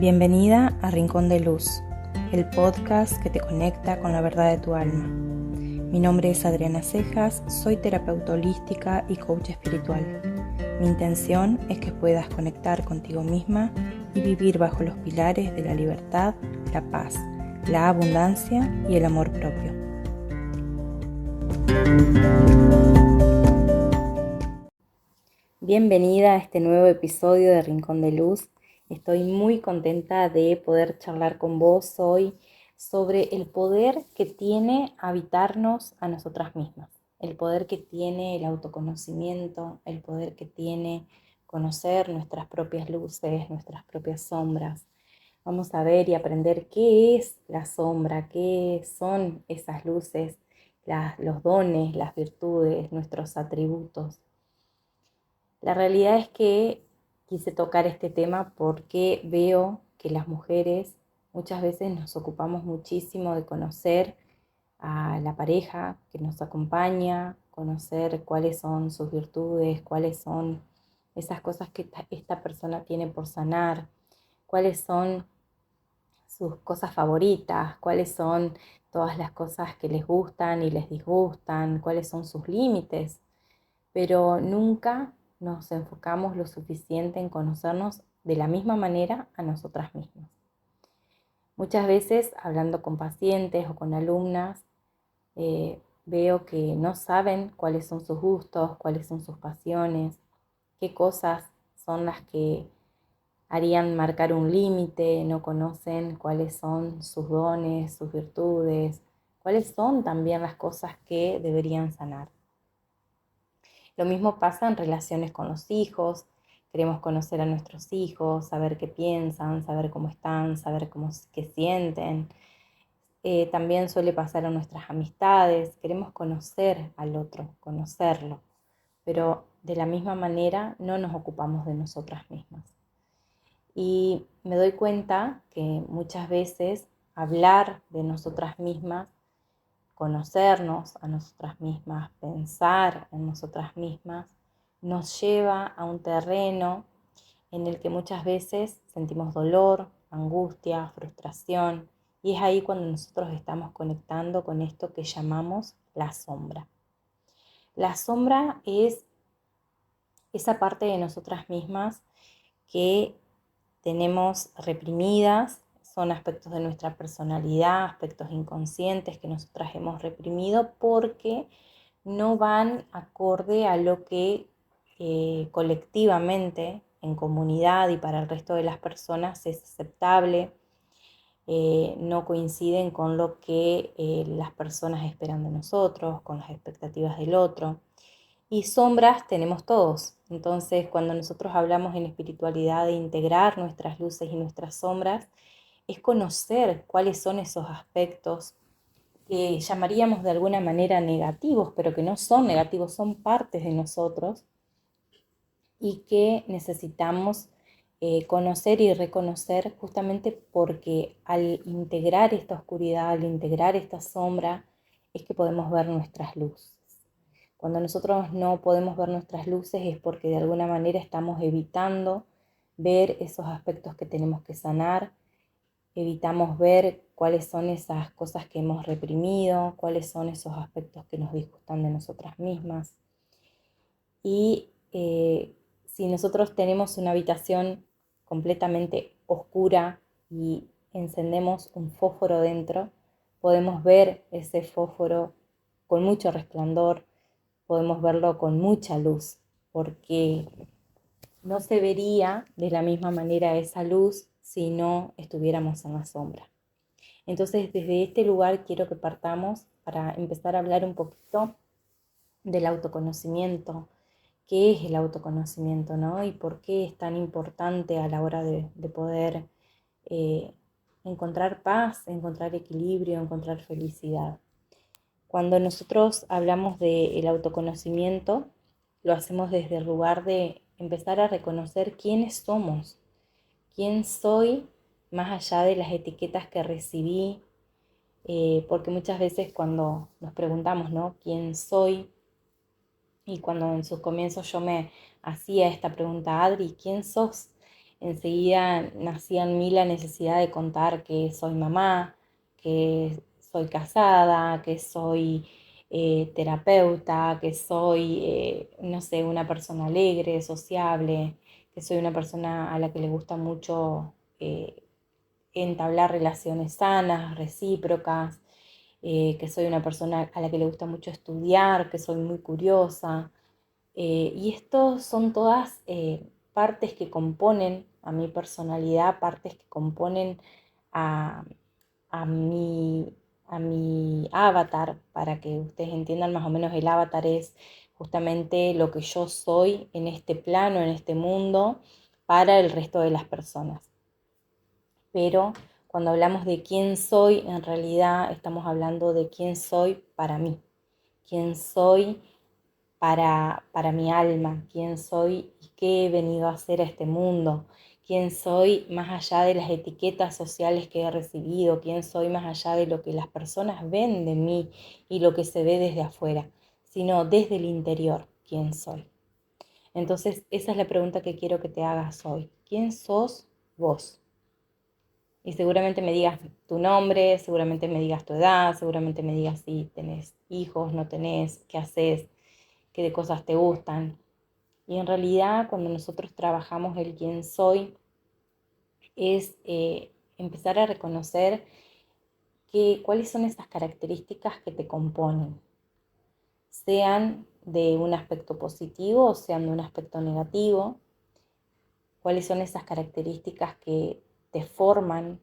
Bienvenida a Rincón de Luz, el podcast que te conecta con la verdad de tu alma. Mi nombre es Adriana Cejas, soy terapeuta holística y coach espiritual. Mi intención es que puedas conectar contigo misma y vivir bajo los pilares de la libertad, la paz, la abundancia y el amor propio. Bienvenida a este nuevo episodio de Rincón de Luz. Estoy muy contenta de poder charlar con vos hoy sobre el poder que tiene habitarnos a nosotras mismas, el poder que tiene el autoconocimiento, el poder que tiene conocer nuestras propias luces, nuestras propias sombras. Vamos a ver y aprender qué es la sombra, qué son esas luces, los dones, las virtudes, nuestros atributos. La realidad es que quise tocar este tema porque veo que las mujeres muchas veces nos ocupamos muchísimo de conocer a la pareja que nos acompaña, conocer cuáles son sus virtudes, cuáles son esas cosas que esta persona tiene por sanar, cuáles son sus cosas favoritas, cuáles son todas las cosas que les gustan y les disgustan, cuáles son sus límites, pero nunca nos enfocamos lo suficiente en conocernos de la misma manera a nosotras mismas. Muchas veces, hablando con pacientes o con alumnas, veo que no saben cuáles son sus gustos, cuáles son sus pasiones, qué cosas son las que harían marcar un límite, no conocen cuáles son sus dones, sus virtudes, cuáles son también las cosas que deberían sanar. Lo mismo pasa en relaciones con los hijos. Queremos conocer a nuestros hijos, saber qué piensan, saber cómo están, saber qué sienten. También suele pasar en nuestras amistades. Queremos conocer al otro, conocerlo. Pero de la misma manera no nos ocupamos de nosotras mismas. Y me doy cuenta que muchas veces hablar de nosotras mismas, conocernos a nosotras mismas, pensar en nosotras mismas, nos lleva a un terreno en el que muchas veces sentimos dolor, angustia, frustración, y es ahí cuando nosotros estamos conectando con esto que llamamos la sombra. La sombra es esa parte de nosotras mismas que tenemos reprimidas, son aspectos de nuestra personalidad, aspectos inconscientes que nosotras hemos reprimido porque no van acorde a lo que colectivamente, en comunidad y para el resto de las personas es aceptable, no coinciden con lo que las personas esperan de nosotros, con las expectativas del otro. Y sombras tenemos todos. Entonces, cuando nosotros hablamos en espiritualidad de integrar nuestras luces y nuestras sombras, es conocer cuáles son esos aspectos que llamaríamos de alguna manera negativos, pero que no son negativos, son partes de nosotros y que necesitamos conocer y reconocer justamente porque al integrar esta oscuridad, al integrar esta sombra, es que podemos ver nuestras luces. Cuando nosotros no podemos ver nuestras luces es porque de alguna manera estamos evitando ver esos aspectos que tenemos que sanar, evitamos ver cuáles son esas cosas que hemos reprimido, cuáles son esos aspectos que nos disgustan de nosotras mismas. Y si nosotros tenemos una habitación completamente oscura y encendemos un fósforo dentro, podemos ver ese fósforo con mucho resplandor, podemos verlo con mucha luz, porque no se vería de la misma manera esa luz si no estuviéramos en la sombra. Entonces, desde este lugar quiero que partamos para empezar a hablar un poquito del autoconocimiento. ¿Qué es el autoconocimiento, no? Y por qué es tan importante a la hora de poder encontrar paz, encontrar equilibrio, encontrar felicidad. Cuando nosotros hablamos del autoconocimiento, lo hacemos desde el lugar de empezar a reconocer quiénes somos, quién soy más allá de las etiquetas que recibí, porque muchas veces cuando nos preguntamos, ¿no?, ¿quién soy? Y cuando en sus comienzos yo me hacía esta pregunta, Adri, ¿quién sos? enseguida nacía en mí la necesidad de contar que soy mamá, que soy casada, que soy terapeuta, que soy, no sé, una persona alegre, sociable, que soy una persona a la que le gusta mucho entablar relaciones sanas, recíprocas, que soy una persona a la que le gusta mucho estudiar, que soy muy curiosa. Y estos son todas partes que componen a mi personalidad, partes que componen a, a mi, a mi avatar, para que ustedes entiendan más o menos. El avatar es justamente lo que yo soy en este plano, en este mundo, para el resto de las personas. Pero cuando hablamos de quién soy, en realidad estamos hablando de quién soy para mí, quién soy para mi alma, quién soy y qué he venido a hacer a este mundo, quién soy más allá de las etiquetas sociales que he recibido, quién soy más allá de lo que las personas ven de mí y lo que se ve desde afuera, sino desde el interior, quién soy. Entonces, esa es la pregunta que quiero que te hagas hoy. ¿Quién sos vos? Y seguramente me digas tu nombre, seguramente me digas tu edad, seguramente me digas si tenés hijos, no tenés, qué haces, qué de cosas te gustan. Y en realidad cuando nosotros trabajamos el quién soy es empezar a reconocer cuáles son esas características que te componen, sean de un aspecto positivo o sean de un aspecto negativo, cuáles son esas características que te forman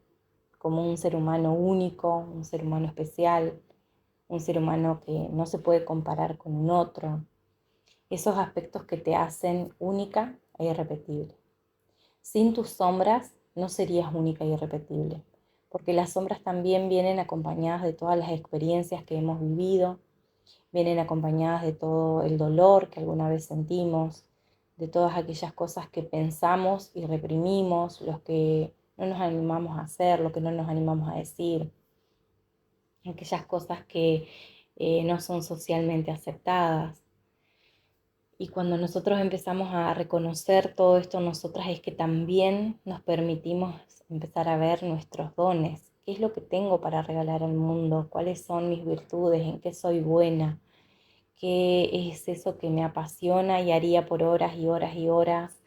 como un ser humano único, un ser humano especial, un ser humano que no se puede comparar con un otro, esos aspectos que te hacen única e irrepetible. Sin tus sombras no serías única y irrepetible, porque las sombras también vienen acompañadas de todas las experiencias que hemos vivido, vienen acompañadas de todo el dolor que alguna vez sentimos, de todas aquellas cosas que pensamos y reprimimos, los que no nos animamos a hacer, lo que no nos animamos a decir, aquellas cosas que no son socialmente aceptadas. Y cuando nosotros empezamos a reconocer todo esto, nosotras es que también nos permitimos empezar a ver nuestros dones. ¿Qué es lo que tengo para regalar al mundo? ¿Cuáles son mis virtudes? ¿En qué soy buena? ¿Qué es eso que me apasiona y haría por horas y horas y horas?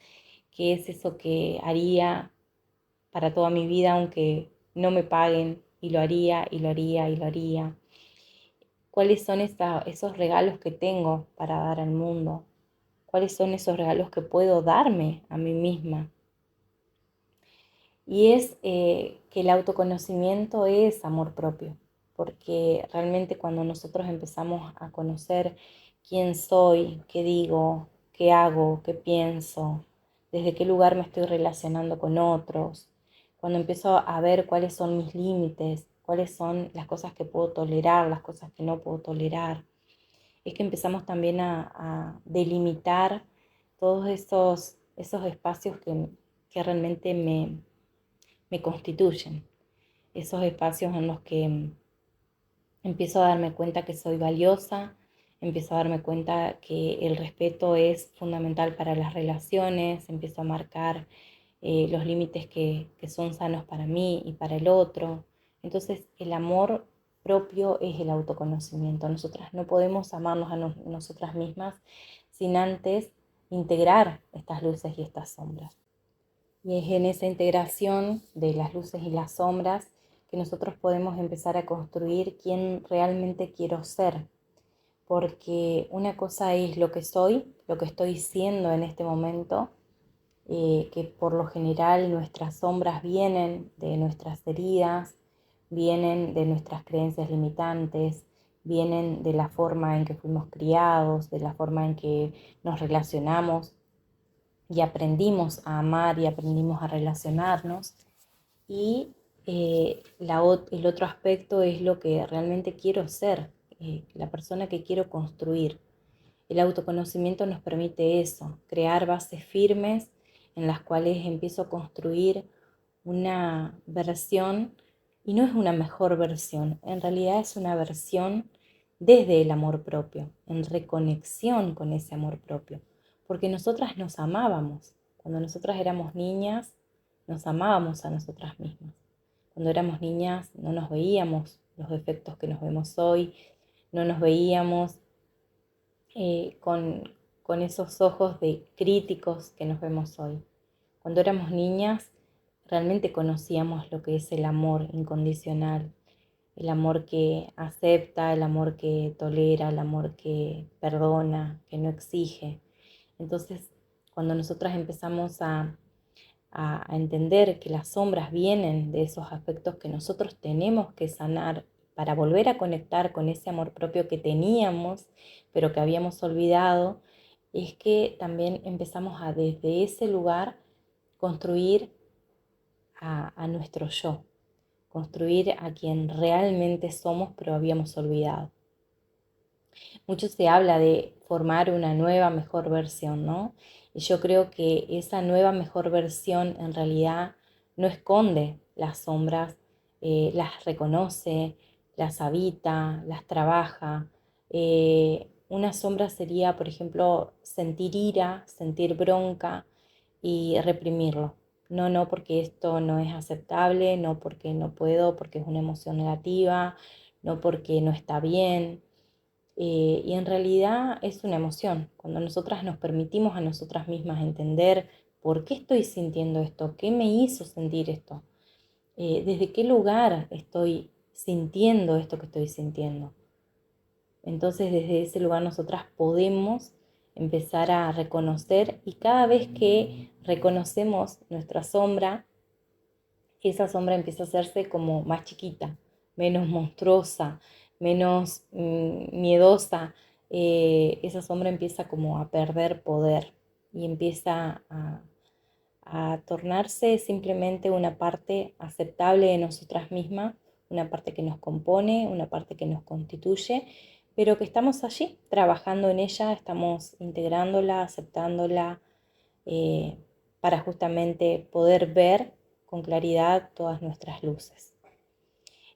¿Qué es eso que haría para toda mi vida aunque no me paguen? Y lo haría, y lo haría, y lo haría. ¿Cuáles son esos regalos que tengo para dar al mundo? ¿Cuáles son esos regalos que puedo darme a mí misma? Y es que el autoconocimiento es amor propio, porque realmente cuando nosotros empezamos a conocer quién soy, qué digo, qué hago, qué pienso, desde qué lugar me estoy relacionando con otros, cuando empiezo a ver cuáles son mis límites, cuáles son las cosas que puedo tolerar, las cosas que no puedo tolerar, es que empezamos también a delimitar todos esos espacios que realmente me constituyen, esos espacios en los que empiezo a darme cuenta que soy valiosa, empiezo a darme cuenta que el respeto es fundamental para las relaciones, empiezo a marcar los límites que son sanos para mí y para el otro. Entonces el amor propio es el autoconocimiento. Nosotras no podemos amarnos a nosotras mismas sin antes integrar estas luces y estas sombras. Y es en esa integración de las luces y las sombras que nosotros podemos empezar a construir quién realmente quiero ser. Porque una cosa es lo que soy, lo que estoy siendo en este momento, que por lo general nuestras sombras vienen de nuestras heridas, vienen de nuestras creencias limitantes, vienen de la forma en que fuimos criados, de la forma en que nos relacionamos y aprendimos a amar y aprendimos a relacionarnos. Y el otro aspecto es lo que realmente quiero ser, la persona que quiero construir. El autoconocimiento nos permite eso, crear bases firmes en las cuales empiezo a construir una versión, y no es una mejor versión, en realidad es una versión desde el amor propio, en reconexión con ese amor propio, porque nosotras nos amábamos. Cuando nosotras éramos niñas, nos amábamos a nosotras mismas. Cuando éramos niñas no nos veíamos los defectos que nos vemos hoy, no nos veíamos con esos ojos de críticos que nos vemos hoy. Cuando éramos niñas realmente conocíamos lo que es el amor incondicional, el amor que acepta, el amor que tolera, el amor que perdona, que no exige. Entonces, cuando nosotras empezamos a entender que las sombras vienen de esos aspectos que nosotros tenemos que sanar para volver a conectar con ese amor propio que teníamos, pero que habíamos olvidado, es que también empezamos a desde ese lugar construir a nuestro yo, construir a quien realmente somos, pero habíamos olvidado. Mucho se habla de formar una nueva, mejor versión, ¿no? Y yo creo que esa nueva, mejor versión en realidad no esconde las sombras, las reconoce, las habita, las trabaja. Una sombra sería, por ejemplo, sentir ira, sentir bronca y reprimirlo. No, no, porque esto no es aceptable, no porque no puedo, porque es una emoción negativa, no porque no está bien. Y en realidad es una emoción. Cuando nosotras nos permitimos a nosotras mismas entender por qué estoy sintiendo esto, qué me hizo sentir esto, desde qué lugar estoy sintiendo esto que estoy sintiendo. Entonces desde ese lugar nosotras podemos empezar a reconocer, y cada vez que reconocemos nuestra sombra, esa sombra empieza a hacerse como más chiquita, menos monstruosa, menos miedosa. Esa sombra empieza como a perder poder y empieza a tornarse simplemente una parte aceptable de nosotras mismas, una parte que nos compone, una parte que nos constituye, pero que estamos allí trabajando en ella, estamos integrándola, aceptándola, eh, para justamente poder ver con claridad todas nuestras luces.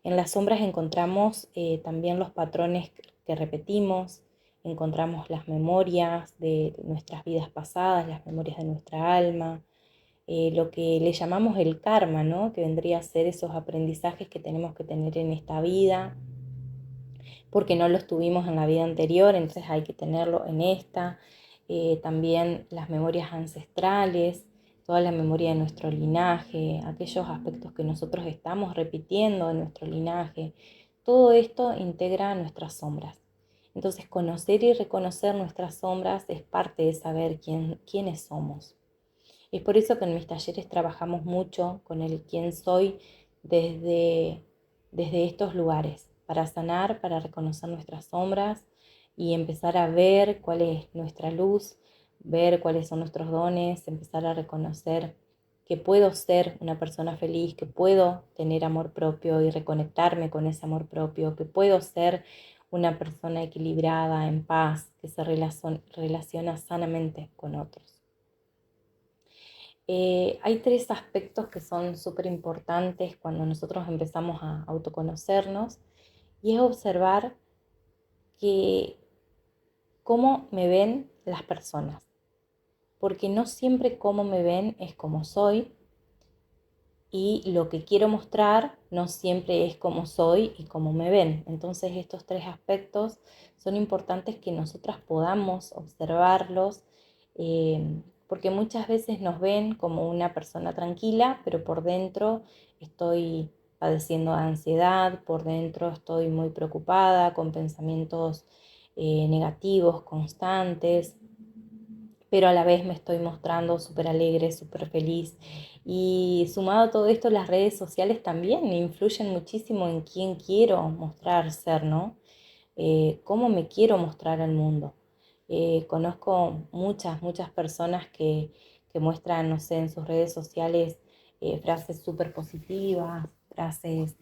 En las sombras encontramos también los patrones que repetimos, encontramos las memorias de nuestras vidas pasadas, las memorias de nuestra alma, lo que le llamamos el karma, ¿no? Que vendría a ser esos aprendizajes que tenemos que tener en esta vida, porque no los tuvimos en la vida anterior, entonces hay que tenerlo en esta. También las memorias ancestrales, toda la memoria de nuestro linaje, aquellos aspectos que nosotros estamos repitiendo de nuestro linaje, todo esto integra nuestras sombras. Entonces conocer y reconocer nuestras sombras es parte de saber quiénes somos. Es por eso que en mis talleres trabajamos mucho con el quién soy desde, desde estos lugares, para sanar, para reconocer nuestras sombras y empezar a ver cuál es nuestra luz, ver cuáles son nuestros dones, empezar a reconocer que puedo ser una persona feliz, que puedo tener amor propio y reconectarme con ese amor propio, que puedo ser una persona equilibrada, en paz, que se relaciona sanamente con otros. Hay tres aspectos que son súper importantes cuando nosotros empezamos a autoconocernos, y es observar que cómo me ven las personas, porque no siempre cómo me ven es como soy, y lo que quiero mostrar no siempre es como soy y cómo me ven. Entonces estos tres aspectos son importantes que nosotras podamos observarlos, porque muchas veces nos ven como una persona tranquila, pero por dentro estoy padeciendo ansiedad, por dentro estoy muy preocupada, con pensamientos negativos constantes, pero a la vez me estoy mostrando súper alegre, súper feliz. Y sumado a todo esto, las redes sociales también influyen muchísimo en quién quiero mostrar ser, ¿no? Cómo me quiero mostrar al mundo. Conozco muchas personas que muestran, no sé, en sus redes sociales frases súper positivas, frases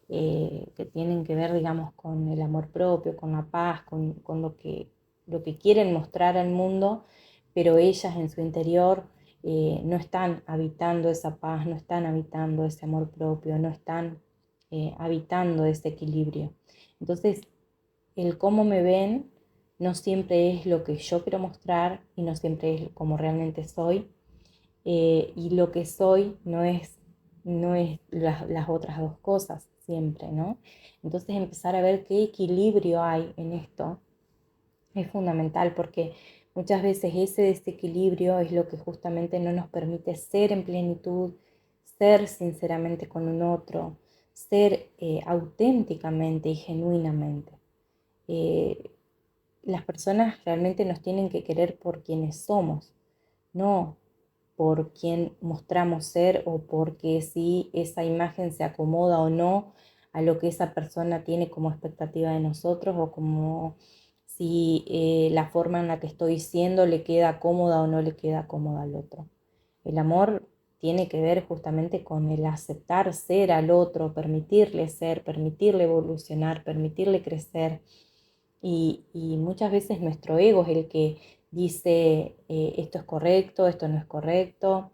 que tienen que ver, digamos, con el amor propio, con la paz, con lo que quieren mostrar al mundo, pero ellas en su interior no están habitando esa paz, no están habitando ese amor propio, no están habitando ese equilibrio. Entonces, el cómo me ven no siempre es lo que yo quiero mostrar y no siempre es como realmente soy. y lo que soy no es las otras dos cosas siempre, ¿no? Entonces empezar a ver qué equilibrio hay en esto es fundamental porque muchas veces ese desequilibrio es lo que justamente no nos permite ser en plenitud, ser sinceramente con un otro, ser auténticamente y genuinamente. Eh, las personas realmente nos tienen que querer por quienes somos, no por quien mostramos ser o porque si esa imagen se acomoda o no a lo que esa persona tiene como expectativa de nosotros o como si la forma en la que estoy siendo le queda cómoda o no le queda cómoda al otro. El amor tiene que ver justamente con el aceptar ser al otro, permitirle ser, permitirle evolucionar, permitirle crecer. Y muchas veces nuestro ego es el que dice esto es correcto, esto no es correcto,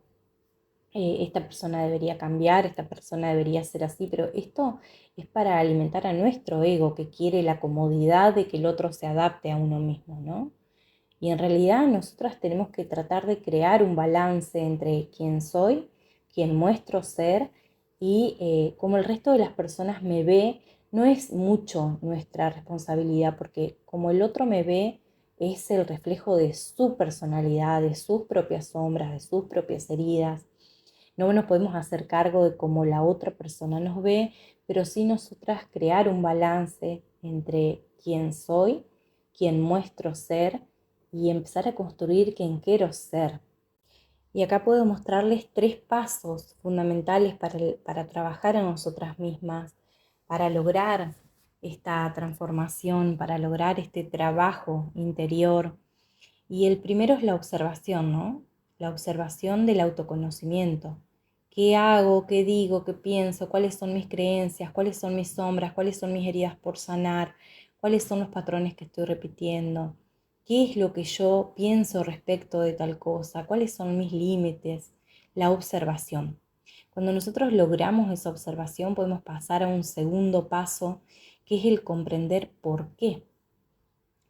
esta persona debería cambiar, esta persona debería ser así, pero esto es para alimentar a nuestro ego que quiere la comodidad de que el otro se adapte a uno mismo, ¿no? Y en realidad nosotras tenemos que tratar de crear un balance entre quién soy, quién muestro ser y cómo el resto de las personas me ve. No es mucho nuestra responsabilidad porque como el otro me ve es el reflejo de su personalidad, de sus propias sombras, de sus propias heridas. No nos podemos hacer cargo de cómo la otra persona nos ve, pero sí nosotras crear un balance entre quién soy, quién muestro ser y empezar a construir quién quiero ser. Y acá puedo mostrarles 3 pasos fundamentales para trabajar en nosotras mismas, para lograr esta transformación, para lograr este trabajo interior. Y el primero es la observación, ¿no? La observación del autoconocimiento. ¿Qué hago? ¿Qué digo? ¿Qué pienso? ¿Cuáles son mis creencias? ¿Cuáles son mis sombras? ¿Cuáles son mis heridas por sanar? ¿Cuáles son los patrones que estoy repitiendo? ¿Qué es lo que yo pienso respecto de tal cosa? ¿Cuáles son mis límites? La observación. Cuando nosotros logramos esa observación, podemos pasar a un segundo paso, que es el comprender por qué.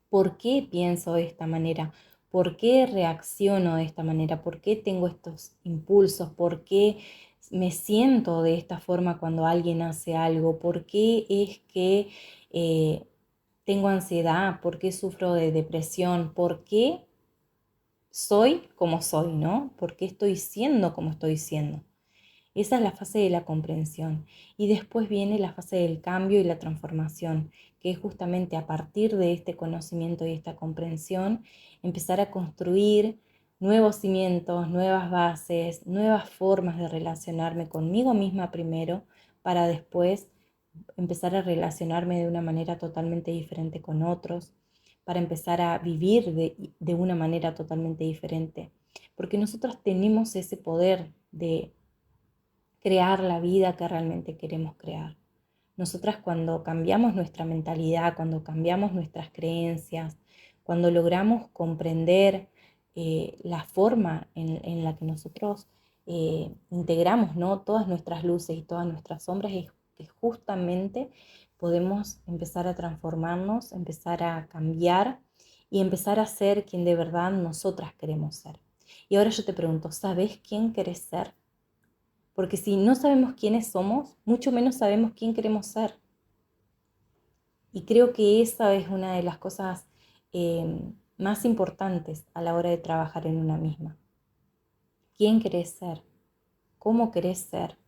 ¿Por qué pienso de esta manera? ¿Por qué reacciono de esta manera? ¿Por qué tengo estos impulsos? ¿Por qué me siento de esta forma cuando alguien hace algo? ¿Por qué es que tengo ansiedad? ¿Por qué sufro de depresión? ¿Por qué soy como soy, ¿no? ¿Por qué estoy siendo como estoy siendo? Esa es la fase de la comprensión. Y después viene la fase del cambio y la transformación, que es justamente a partir de este conocimiento y esta comprensión, empezar a construir nuevos cimientos, nuevas bases, nuevas formas de relacionarme conmigo misma primero, para después empezar a relacionarme de una manera totalmente diferente con otros, para empezar a vivir de una manera totalmente diferente. Porque nosotros tenemos ese poder de crear la vida que realmente queremos crear. Nosotras cuando cambiamos nuestra mentalidad, cuando cambiamos nuestras creencias, cuando logramos comprender la forma en la que nosotros integramos, ¿no?, todas nuestras luces y todas nuestras sombras, es que justamente podemos empezar a transformarnos, empezar a cambiar y empezar a ser quien de verdad nosotras queremos ser. Y ahora yo te pregunto, ¿sabes quién querés ser? Porque si no sabemos quiénes somos, mucho menos sabemos quién queremos ser. Y creo que esa es una de las cosas más importantes a la hora de trabajar en una misma. ¿Quién querés ser? ¿Cómo querés ser?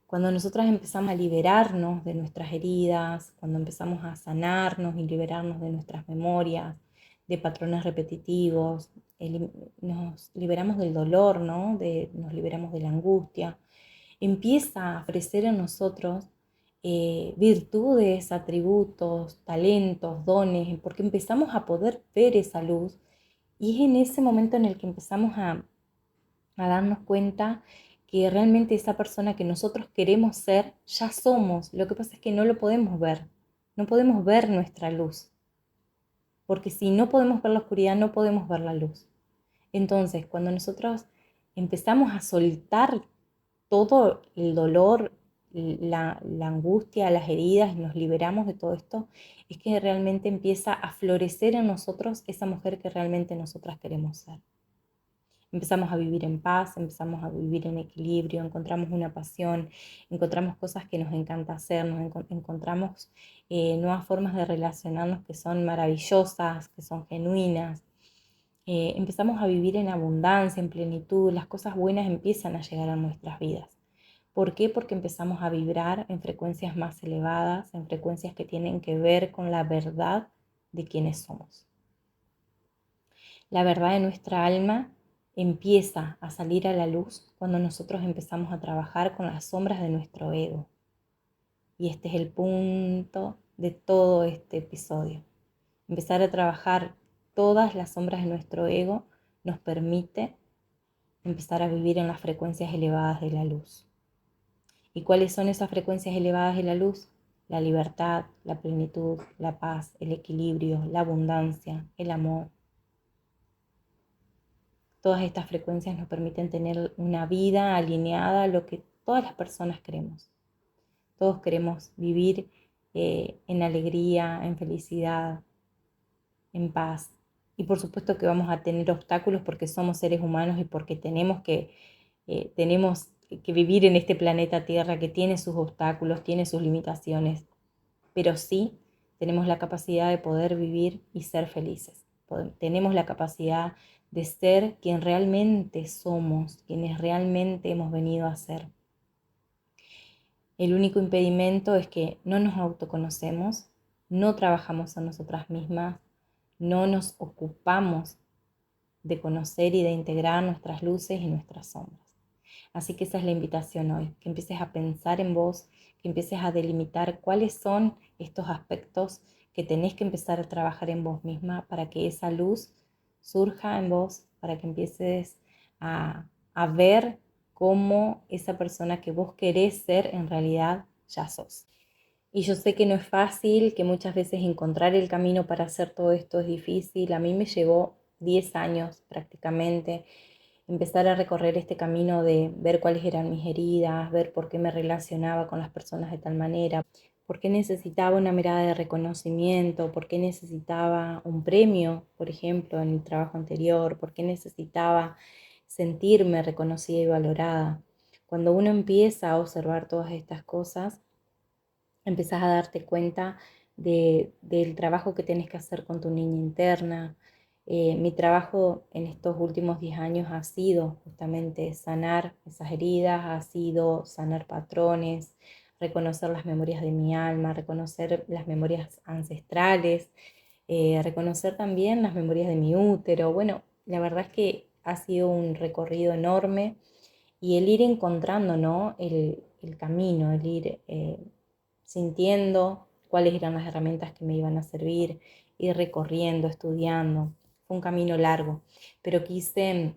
Cuando nosotras empezamos a liberarnos de nuestras heridas, cuando empezamos a sanarnos y liberarnos de nuestras memorias, de patrones repetitivos, nos liberamos del dolor, ¿no? Nos liberamos de la angustia, empieza a ofrecer en nosotros virtudes, atributos, talentos, dones, porque empezamos a poder ver esa luz y es en ese momento en el que empezamos a darnos cuenta que realmente esa persona que nosotros queremos ser, ya somos. Lo que pasa es que no lo podemos ver, no podemos ver nuestra luz, porque si no podemos ver la oscuridad, no podemos ver la luz. Entonces, cuando nosotros empezamos a soltar todo el dolor, la angustia, las heridas y nos liberamos de todo esto, es que realmente empieza a florecer en nosotros esa mujer que realmente nosotras queremos ser. Empezamos a vivir en paz, empezamos a vivir en equilibrio, encontramos una pasión, encontramos cosas que nos encanta hacer, encontramos nuevas formas de relacionarnos que son maravillosas, que son genuinas. Empezamos a vivir en abundancia, en plenitud, las cosas buenas empiezan a llegar a nuestras vidas. ¿Por qué? Porque empezamos a vibrar en frecuencias más elevadas, en frecuencias que tienen que ver con la verdad de quienes somos. La verdad de nuestra alma empieza a salir a la luz cuando nosotros empezamos a trabajar con las sombras de nuestro ego. Y este es el punto de todo este episodio. Empezar a trabajar todas las sombras de nuestro ego nos permite empezar a vivir en las frecuencias elevadas de la luz. ¿Y cuáles son esas frecuencias elevadas de la luz? La libertad, la plenitud, la paz, el equilibrio, la abundancia, el amor. Todas estas frecuencias nos permiten tener una vida alineada a lo que todas las personas queremos. Todos queremos vivir en alegría, en felicidad, en paz. Y por supuesto que vamos a tener obstáculos porque somos seres humanos y porque tenemos que vivir en este planeta Tierra que tiene sus obstáculos, tiene sus limitaciones, pero sí tenemos la capacidad de poder vivir y ser felices. Tenemos la capacidad de ser quien realmente somos, quienes realmente hemos venido a ser. El único impedimento es que no nos autoconocemos, no trabajamos en nosotras mismas, no nos ocupamos de conocer y de integrar nuestras luces y nuestras sombras. Así que esa es la invitación hoy, que empieces a pensar en vos, que empieces a delimitar cuáles son estos aspectos que tenés que empezar a trabajar en vos misma para que esa luz surja en vos, para que empieces a ver cómo esa persona que vos querés ser en realidad ya sos. Y yo sé que no es fácil, que muchas veces encontrar el camino para hacer todo esto es difícil. A mí me llevó 10 años prácticamente empezar a recorrer este camino de ver cuáles eran mis heridas, ver por qué me relacionaba con las personas de tal manera, por qué necesitaba una mirada de reconocimiento, por qué necesitaba un premio, por ejemplo, en mi trabajo anterior, por qué necesitaba sentirme reconocida y valorada. Cuando uno empieza a observar todas estas cosas, empezás a darte cuenta del trabajo que tienes que hacer con tu niña interna. Mi trabajo en estos últimos 10 años ha sido justamente sanar esas heridas, ha sido sanar patrones, reconocer las memorias de mi alma, reconocer las memorias ancestrales, reconocer también las memorias de mi útero. Bueno, la verdad es que ha sido un recorrido enorme y el ir encontrando, ¿no? el camino, el ir sintiendo cuáles eran las herramientas que me iban a servir, ir recorriendo, estudiando. Fue un camino largo, pero quise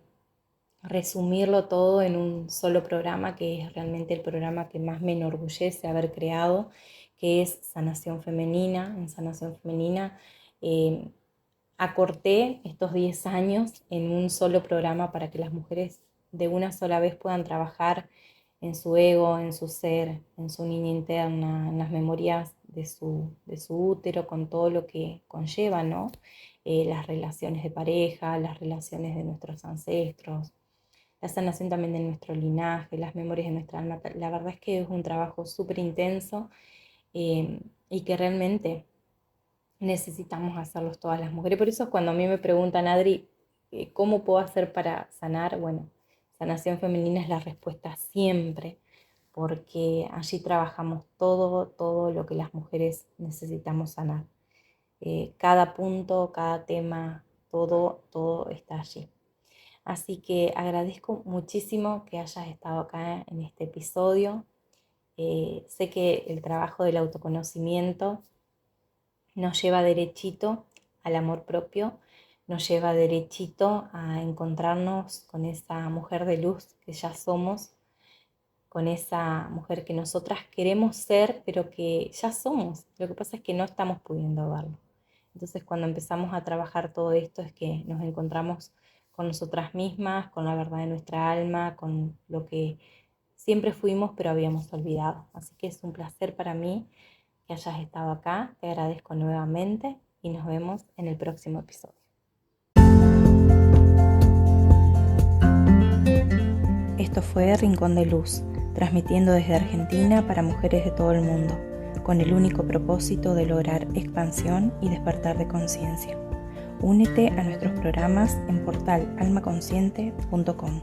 resumirlo todo en un solo programa, que es realmente el programa que más me enorgullece haber creado, que es Sanación Femenina. En Sanación Femenina acorté estos 10 años en un solo programa para que las mujeres de una sola vez puedan trabajar en su ego, en su ser, en su niña interna, en las memorias de su útero, con todo lo que conlleva, ¿no? Las relaciones de pareja, las relaciones de nuestros ancestros, la sanación también de nuestro linaje, las memorias de nuestra alma. La verdad es que es un trabajo súper intenso y que realmente necesitamos hacerlos todas las mujeres. Por eso cuando a mí me preguntan, Adri, ¿cómo puedo hacer para sanar? Bueno, sanación femenina es la respuesta siempre, porque allí trabajamos todo lo que las mujeres necesitamos sanar. Cada punto, cada tema, todo está allí. Así que agradezco muchísimo que hayas estado acá en este episodio. Sé que el trabajo del autoconocimiento nos lleva derechito al amor propio, nos lleva derechito a encontrarnos con esa mujer de luz que ya somos, con esa mujer que nosotras queremos ser, pero que ya somos. Lo que pasa es que no estamos pudiendo verlo. Entonces, cuando empezamos a trabajar todo esto es que nos encontramos con nosotras mismas, con la verdad de nuestra alma, con lo que siempre fuimos, pero habíamos olvidado. Así que es un placer para mí que hayas estado acá. Te agradezco nuevamente y nos vemos en el próximo episodio. fue Rincón de Luz, transmitiendo desde Argentina para mujeres de todo el mundo, con el único propósito de lograr expansión y despertar de conciencia. Únete a nuestros programas en portal almaconsciente.com.